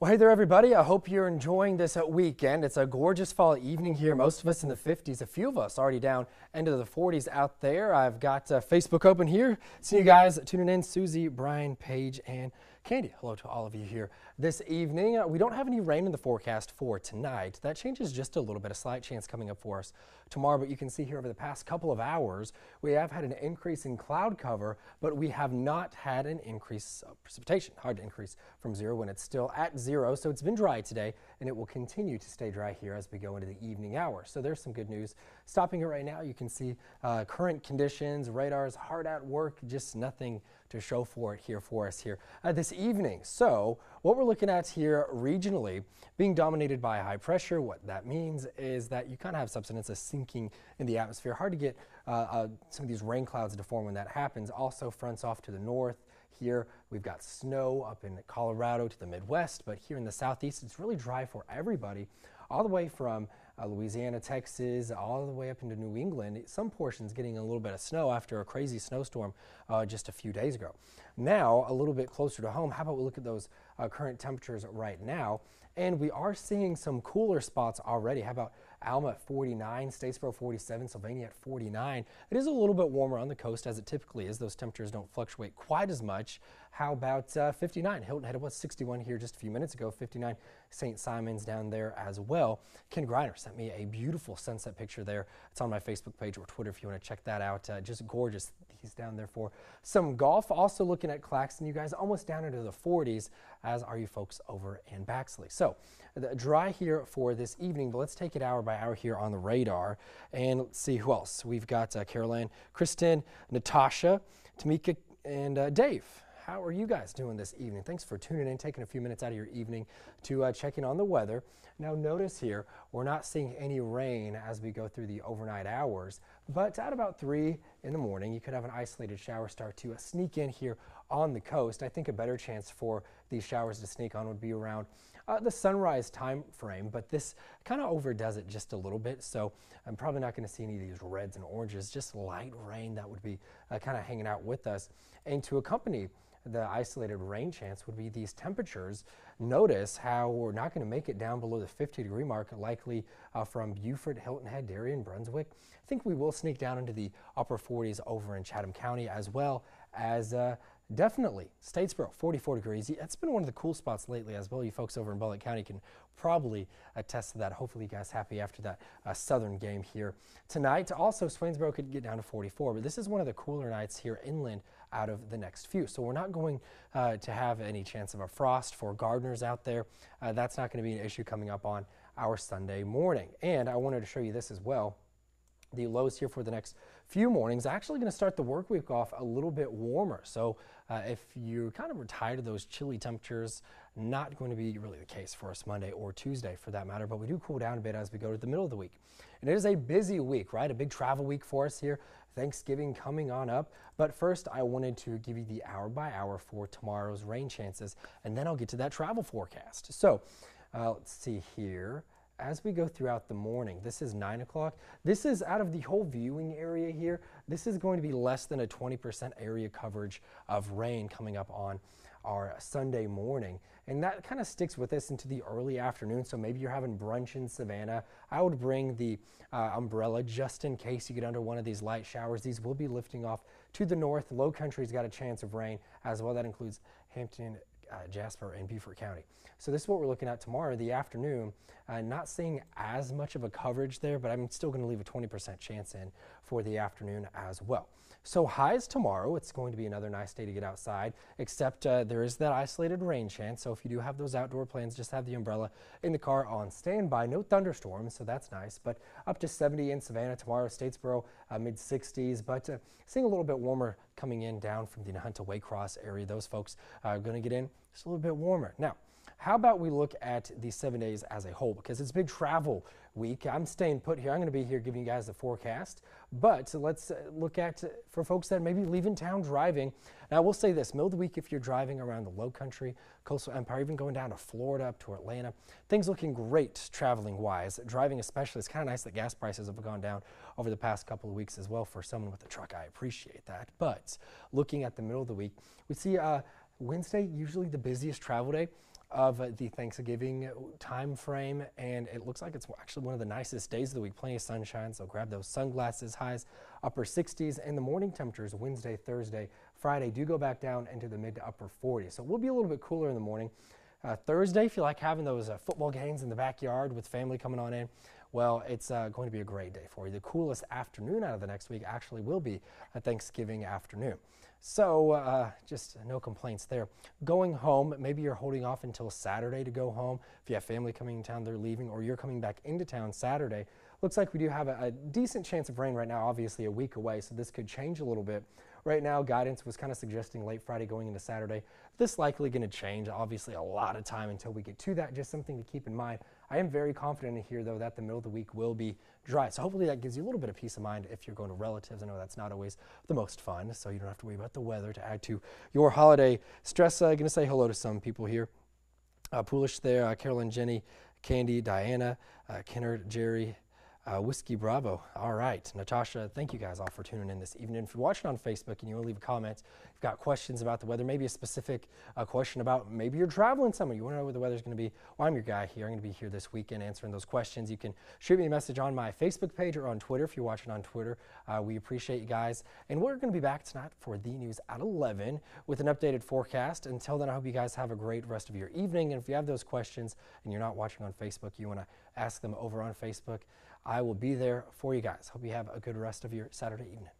Well, hey there, everybody. I hope you're enjoying this weekend. It's a gorgeous fall evening here. Most of us in the 50s, a few of us already down into the 40s out there. I've got Facebook open here. See you guys tuning in. Susie, Brian, Paige, and Candy. Hello to all of you here this evening. We don't have any rain in the forecast for tonight. That changes just a little bit. A slight chance coming up for us tomorrow, but you can see here over the past couple of hours, we have had an increase in cloud cover, but we have not had an increase of precipitation. Hard to increase from zero when it's still at zero. So it's been dry today, and it will continue to stay dry here as we go into the evening hours. So there's some good news. Stopping it right now, you can see current conditions, radars hard at work, just nothing to show for it here for us here this evening. So what we're looking at here regionally, being dominated by high pressure, what that means is that you kind of have subsidence, a sinking in the atmosphere. Hard to get some of these rain clouds to form when that happens. Also fronts off to the north. Here we've got snow up in Colorado to the Midwest, but here in the southeast it's really dry for everybody, all the way from Louisiana, Texas, all the way up into New England. Some portions getting a little bit of snow after a crazy snowstorm just a few days ago. Now, a little bit closer to home, how about we look at those current temperatures right now? And we are seeing some cooler spots already. How about Alma at 49, Statesboro 47, Sylvania at 49. It is a little bit warmer on the coast as it typically is. Those temperatures don't fluctuate quite as much. How about 59? Hilton Head was 61 here just a few minutes ago. 59 St. Simon's down there as well. Ken Greiner sent me a beautiful sunset picture there. It's on my Facebook page or Twitter if you want to check that out. Just gorgeous. He's down there for some golf. Also looking at Claxton, you guys almost down into the 40s, as are you folks over in Baxley. So dry here for this evening, but let's take it hour by hour here on the radar. And let's see who else. We've got Caroline, Kristen, Natasha, Tamika, and Dave. How are you guys doing this evening? Thanks for tuning in, taking a few minutes out of your evening to check in on the weather. Now notice here, we're not seeing any rain as we go through the overnight hours, but at about 3 in the morning, you could have an isolated shower start to sneak in here on the coast. I think a better chance for these showers to sneak on would be around the sunrise time frame, but this kind of overdoes it just a little bit, so I'm probably not going to see any of these reds and oranges, just light rain that would be kind of hanging out with us. And to accompany the isolated rain chance would be these temperatures. Notice how we're not going to make it down below the 50-degree mark, likely from Beaufort, Hilton Head, Darien, Brunswick. I think we will sneak down into the upper 40s over in Chatham County, as well as definitely Statesboro, 44 degrees. That's been one of the cool spots lately as well. You folks over in Bullitt County can probably attest to that. Hopefully you guys happy after that southern game here tonight. Also, Swainsboro could get down to 44, but this is one of the cooler nights here inland out of the next few. So we're not going to have any chance of a frost for gardeners out there. That's not going to be an issue coming up on our Sunday morning. And I wanted to show you this as well. The lows here for the next few mornings actually going to start the work week off a little bit warmer. So if you're kind of tired of those chilly temperatures, not going to be really the case for us Monday or Tuesday for that matter, but we do cool down a bit as we go to the middle of the week. And it is a busy week, right? A big travel week for us here. Thanksgiving coming on up. But first, I wanted to give you the hour by hour for tomorrow's rain chances, and then I'll get to that travel forecast. So let's see here. As we go throughout the morning, this is 9 o'clock. This is out of the whole viewing area here. This is going to be less than a 20% area coverage of rain coming up on our Sunday morning. And that kind of sticks with us into the early afternoon. So maybe you're having brunch in Savannah. I would bring the umbrella just in case you get under one of these light showers. These will be lifting off to the north. Low country's got a chance of rain as well. That includes Hampton, Jasper, and Beaufort County. So this is what we're looking at tomorrow, the afternoon. Not seeing as much of a coverage there, but I'm still going to leave a 20% chance in for the afternoon as well. So highs tomorrow, it's going to be another nice day to get outside, except there is that isolated rain chance. So if you do have those outdoor plans, just have the umbrella in the car on standby. No thunderstorms, so that's nice, but up to 70 in Savannah tomorrow, Statesboro, mid-60s, but seeing a little bit warmer coming in down from the Nahunta Waycross area. Those folks are going to get in just a little bit warmer. Now, how about we look at these 7 days as a whole, because it's a big travel week. I'm staying put here. I'm going to be here giving you guys the forecast, but let's look at for folks that may be leaving town driving. Now, we'll say this, middle of the week, if you're driving around the low country, coastal empire, even going down to Florida, up to Atlanta, things looking great traveling wise. Driving especially, it's kind of nice that gas prices have gone down over the past couple of weeks as well for someone with a truck. I appreciate that. But looking at the middle of the week, we see Wednesday, usually the busiest travel day. of the Thanksgiving time frame, and it looks like it's actually one of the nicest days of the week. Plenty of sunshine, so grab those sunglasses. Highs upper 60s, and the morning temperatures Wednesday, Thursday, Friday do go back down into the mid to upper 40s. So it will be a little bit cooler in the morning. Thursday, if you like having those football games in the backyard with family coming on in, well, it's going to be a great day for you. The coolest afternoon out of the next week actually will be a Thanksgiving afternoon. So just no complaints there. Going home, maybe you're holding off until Saturday to go home. If you have family coming in town, they're leaving, or you're coming back into town Saturday. Looks like we do have a decent chance of rain right now, obviously a week away, so this could change a little bit. Right now, guidance was kind of suggesting late Friday going into Saturday. This likely going to change. Obviously, a lot of time until we get to that. Just something to keep in mind. I am very confident in here, though, that the middle of the week will be dry. So hopefully that gives you a little bit of peace of mind if you're going to relatives. I know that's not always the most fun, so you don't have to worry about the weather to add to your holiday stress. Going to say hello to some people here. Poolish there, Carolyn, Jenny, Candy, Diana, Kennard, Jerry, Whiskey Bravo. All right, Natasha, thank you guys all for tuning in this evening. If you're watching on Facebook and you want to leave a comment, you've got questions about the weather, maybe a specific question about maybe you're traveling somewhere, you want to know where the weather's going to be, well, I'm your guy here. I'm going to be here this weekend answering those questions. You can shoot me a message on my Facebook page or on Twitter if you're watching on Twitter. We appreciate you guys. And we're going to be back tonight for the news at 11 with an updated forecast. Until then, I hope you guys have a great rest of your evening. And if you have those questions and you're not watching on Facebook, you want to ask them over on Facebook, I will be there for you guys. Hope you have a good rest of your Saturday evening.